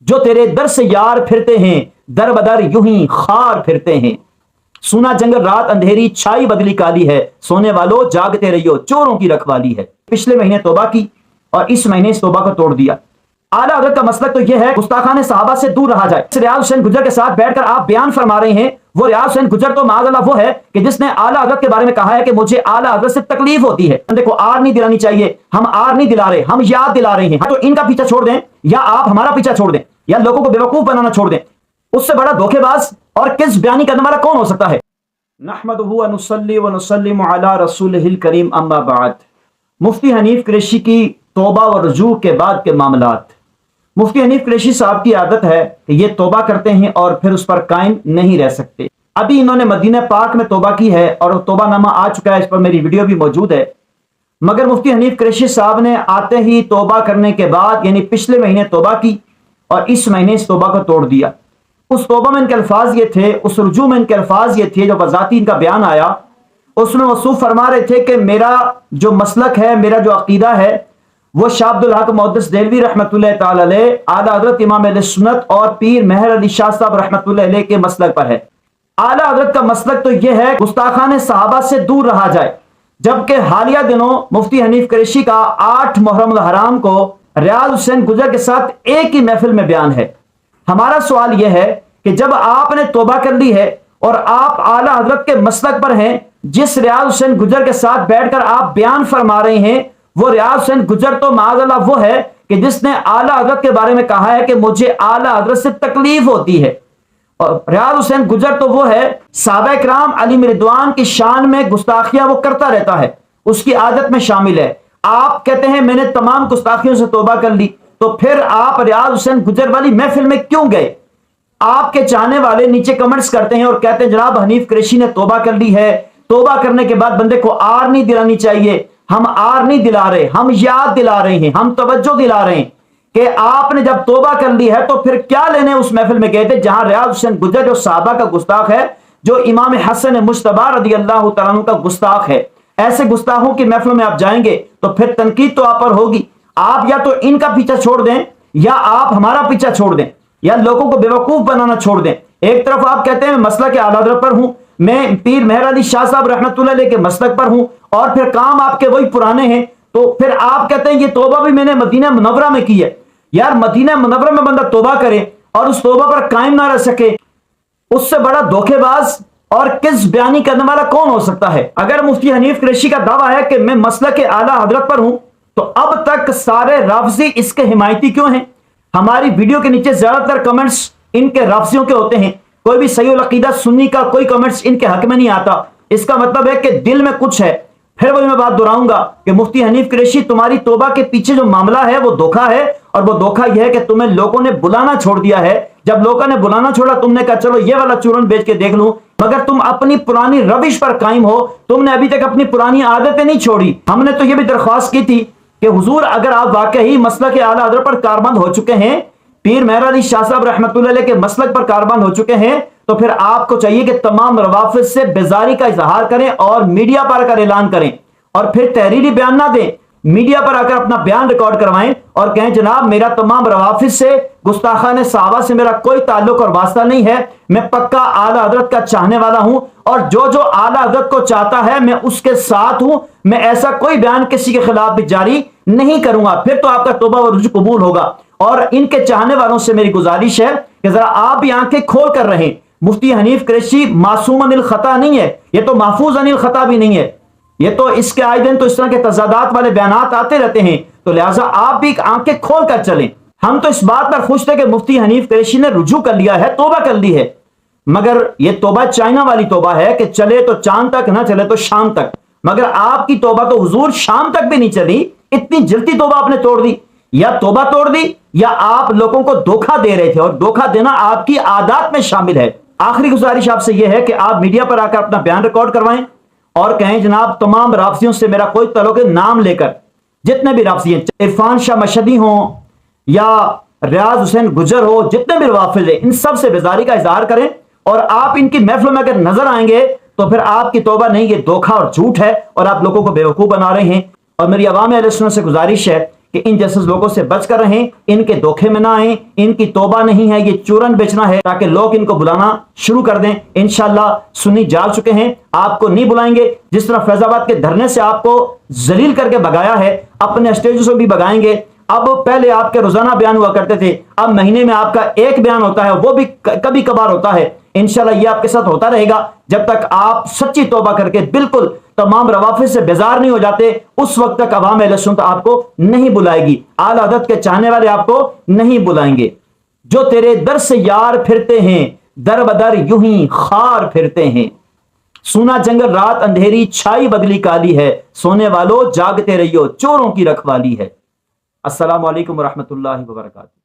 جو تیرے در سے یار پھرتے ہیں در بدر یوں ہی خار پھرتے ہیں. سونا جنگل رات اندھیری چھائی بدلی کالی ہے, سونے والو جاگتے رہیو چوروں کی رکھوالی ہے. پچھلے مہینے توبہ کی اور اس مہینے اس توبہ کو توڑ دیا. اعلیٰ حضرت کا مسلک تو یہ ہے گستاخان صحابہ سے دور رہا جائے. ریاض حسین گجر کے ساتھ بیٹھ کر آپ بیان فرما رہے ہیں, وہ ریاض حسین گجر تو معاذ اللہ وہ ہے کہ جس نے اعلیٰ حضرت کے بارے میں کہا ہے کہ مجھے اعلیٰ حضرت سے تکلیف ہوتی ہے. دیکھو آر نہیں دلانی چاہیے, ہم آر نہیں دلا رہے, ہم یاد دلا رہے ہیں. تو ان کا پیچھا چھوڑ دیں یا آپ ہمارا پیچھا چھوڑ دیں یا لوگوں کو بیوقوف بنانا چھوڑ دیں. اس سے بڑا دھوکے باز اور کس بیانی کرنے والا کون ہو سکتا ہے؟ نحمدہ و نصلی و نسلم علی رسولہ الکریم, اما بعد. مفتی حنیف قریشی کی توبہ و رجوع کے بعد کے معاملات. مفتی حنیف قریشی صاحب کی عادت ہے کہ یہ توبہ کرتے ہیں اور پھر اس پر قائم نہیں رہ سکتے. ابھی انہوں نے مدینہ پاک میں توبہ کی ہے اور توبہ نامہ آ چکا ہے, اس پر میری ویڈیو بھی موجود ہے. مگر مفتی حنیف قریشی صاحب نے آتے ہی توبہ کرنے کے بعد یعنی پچھلے مہینے توبہ کی اور اس مہینے اس توبہ کو توڑ دیا. اس توبہ میں ان کے الفاظ یہ تھے, اس رجوع میں ان کے الفاظ یہ تھے, جو بذاتی ان کا بیان آیا اس میں وصوف فرما رہے تھے کہ میرا جو مسلک ہے, میرا جو عقیدہ ہے, وہ شاہ عبد الحق محدث دہلوی رحمۃ اللہ تعالی علیہ, اعلیٰ حضرت امام اہل سنت اور پیر مہر علی شاہ صاحب رحمۃ اللہ علیہ کے مسلک پر ہے. اعلیٰ حضرت کا مسلک تو یہ ہے گستاخان صحابہ سے دور رہا جائے. جبکہ حالیہ دنوں مفتی حنیف قریشی کا 8 محرم الحرام کو ریاض حسین گجر کے ساتھ ایک ہی محفل میں بیان ہے. ہمارا سوال یہ ہے کہ جب آپ نے توبہ کر لی ہے اور آپ اعلیٰ حضرت کے مسلک پر ہیں, جس ریاض حسین گجر کے ساتھ بیٹھ کر آپ بیان فرما رہے ہیں, وہ ریاض حسین گجر تو معاذ اللہ وہ ہے کہ جس نے اعلیٰ حضرت کے بارے میں کہا ہے کہ مجھے اعلیٰ حضرت سے تکلیف ہوتی ہے. اور ریاض حسین گجر تو وہ ہے صحابہ کرام علی رضوان کی شان میں گستاخیاں وہ کرتا رہتا ہے, اس کی عادت میں شامل ہے. آپ کہتے ہیں میں نے تمام گستاخیوں سے توبہ کر لی, تو پھر آپ ریاض حسین گجر والی محفل میں کیوں گئے؟ آپ کے چاہنے والے نیچے کمنٹس کرتے ہیں اور کہتے ہیں جناب حنیف قریشی نے توبہ کر لی ہے, توبہ کرنے کے بعد بندے کو آر نہیں دلانی چاہیے. ہم آر نہیں دلا رہے, ہم یاد دلا رہے ہیں, ہم توجہ دلا رہے ہیں کہ آپ نے جب توبہ کر لی ہے تو پھر کیا لینے اس محفل میں گئے تھے جہاں ریاض حسین گجر جو صحابہ کا گستاخ ہے, جو امام حسن مجتبی رضی اللہ تعالیٰ عنہ کا گستاخ ہے. ایسے گستاخوں کی محفلوں میں آپ جائیں گے تو پھر تنقید تو آپ پر ہوگی. آپ یا تو ان کا پیچھا چھوڑ دیں یا آپ ہمارا پیچھا چھوڑ دیں یا لوگوں کو بیوقوف بنانا چھوڑ دیں. ایک طرف آپ کہتے ہیں میں مسلک اعلیٰ حضرت پر ہوں, میں پیر مہر علی شاہ صاحب رحمۃ اللہ علیہ کے مسلک پر ہوں, اور پھر کام آپ کے وہی پرانے ہیں. تو پھر آپ کہتے ہیں یہ توبہ بھی میں نے مدینہ منورہ میں کی ہے. یار مدینہ منورہ میں بندہ توبہ کرے اور اس توبہ پر قائم نہ رہ سکے, اس سے بڑا دھوکے باز اور کس بیانی کرنے والا کون ہو سکتا ہے؟ اگر مفتی حنیف قریشی کا دعویٰ ہے کہ میں مسلک اعلیٰ حضرت پر ہوں, تو اب تک سارے رافضی اس کے حمایتی کیوں ہیں؟ ہماری ویڈیو کے نیچے زیادہ تر کمنٹس ان کے رافضیوں کے ہوتے ہیں. کوئی بھی صحیح العقیدہ سنی کا کوئی کمنٹس ان کے حق میں نہیں آتا. اس کا مطلب ہے کہ دل میں کچھ ہے. پھر وہی میں بات دہراؤں گا کہ مفتی حنیف قریشی تمہاری توبہ کے پیچھے جو معاملہ ہے وہ دھوکا ہے, اور وہ دھوکا یہ ہے کہ تمہیں لوگوں نے بلانا چھوڑ دیا ہے. جب لوگوں نے بلانا چھوڑا تم نے کہا چلو یہ والا چورن بیچ کے دیکھ لوں, مگر تم اپنی پرانی روش پر قائم ہو. تم نے ابھی تک اپنی پرانی عادتیں نہیں چھوڑی. ہم نے تو یہ بھی درخواست کی تھی کہ حضور اگر آپ واقعی مسلک اعلیٰ حضرت پر کاربند ہو چکے ہیں, پیر مہر علی شاہ صاحب رحمۃ اللہ علیہ کے مسلک پر کاربند ہو چکے ہیں, تو پھر آپ کو چاہیے کہ تمام روافض سے بیزاری کا اظہار کریں اور میڈیا پر آ کر اعلان کریں, اور پھر تحریری بیان نہ دیں, میڈیا پر آ کر اپنا بیان ریکارڈ کروائیں اور کہیں جناب میرا تمام روافض سے گستاخان صحابہ سے میرا کوئی تعلق اور واسطہ نہیں ہے, میں پکا اعلیٰ حضرت کا چاہنے والا ہوں, اور جو اعلیٰ حضرت کو چاہتا ہے میں اس کے ساتھ ہوں. میں ایسا کوئی بیان کسی کے خلاف بھی جاری نہیں کروں گا. پھر تو آپ کا توبہ و رجوع قبول ہوگا. اور ان کے چاہنے والوں سے میری گزارش ہے کہ ذرا آپ بھی آنکھیں کھول کر رہیں. مفتی حنیف قریشی معصوم عن الخطا نہیں ہے, یہ تو محفوظ عن الخطا بھی نہیں ہے. یہ تو اس کے آئے دن تو اس طرح کے تضادات والے بیانات آتے رہتے ہیں, تو لہٰذا آپ بھی آنکھیں کھول کر چلیں. ہم تو اس بات پر خوش تھے کہ مفتی حنیف قریشی نے رجوع کر لیا ہے, توبہ کر لی ہے, مگر یہ توبہ چائنا والی توبہ ہے کہ چلے تو چاند تک نہ چلے تو شام تک. مگر آپ کی توبہ تو حضور شام تک بھی نہیں چلی, اتنی جلدی توبہ آپ نے توڑ دی. یا توبہ توڑ دی یا آپ لوگوں کو دھوکہ دے رہے تھے, اور دھوکہ دینا آپ کی عادات میں شامل ہے. آخری گزارش آپ سے یہ ہے کہ آپ میڈیا پر آ کر اپنا بیان ریکارڈ کروائیں اور کہیں جناب تمام رافضیوں سے میرا کوئی تعلق ہے, نام لے کر جتنے بھی رافضی ہیں, عرفان شاہ مشہدی ہوں یا ریاض حسین گجر ہو, جتنے بھی روافض ہیں, ان سب سے بیزاری کا اظہار کریں. اور آپ ان کی محفلوں میں اگر نظر آئیں گے تو پھر آپ کی توبہ نہیں, یہ دھوکہ اور جھوٹ ہے اور آپ لوگوں کو بیوقوف بنا رہے ہیں. اور میری عوام اہل سنت سے گزارش ہے کہ ان جیسے لوگوں سے بچ کر رہیں، ان کے دھوکے میں نہ آئیں، ان کی توبہ نہیں ہے، یہ چورن بیچنا ہے تاکہ لوگ ان کو بلانا شروع کر دیں۔ انشاءاللہ سنی جا چکے ہیں، آپ کو نہیں بلائیں گے۔ جس طرح فیض آباد کے دھرنے سے آپ کو ذلیل کر کے بھگایا ہے، اپنے اسٹیجوں سے بھی بھگائیں گے۔ اب پہلے آپ کے روزانہ بیان ہوا کرتے تھے، اب مہینے میں آپ کا ایک بیان ہوتا ہے، وہ بھی کبھی کبھار ہوتا ہے۔ انشاءاللہ یہ آپ کے ساتھ ہوتا رہے گا جب تک آپ سچی توبہ کر کے بالکل تمام روافظ سے بیزار نہیں ہو جاتے، اس وقت تک عوام اہل سنت آپ کو نہیں بلائے گی، اعلی حضرت کے چاہنے والے آپ کو نہیں بلائیں گے۔ جو تیرے در سے یار پھرتے ہیں، در بدر یوں ہی خار پھرتے ہیں۔ سونا جنگل رات اندھیری چھائی بدلی کالی ہے، سونے والو جاگتے رہیو چوروں کی رکھوالی ہے۔ السلام علیکم ورحمۃ اللہ وبرکاتہ۔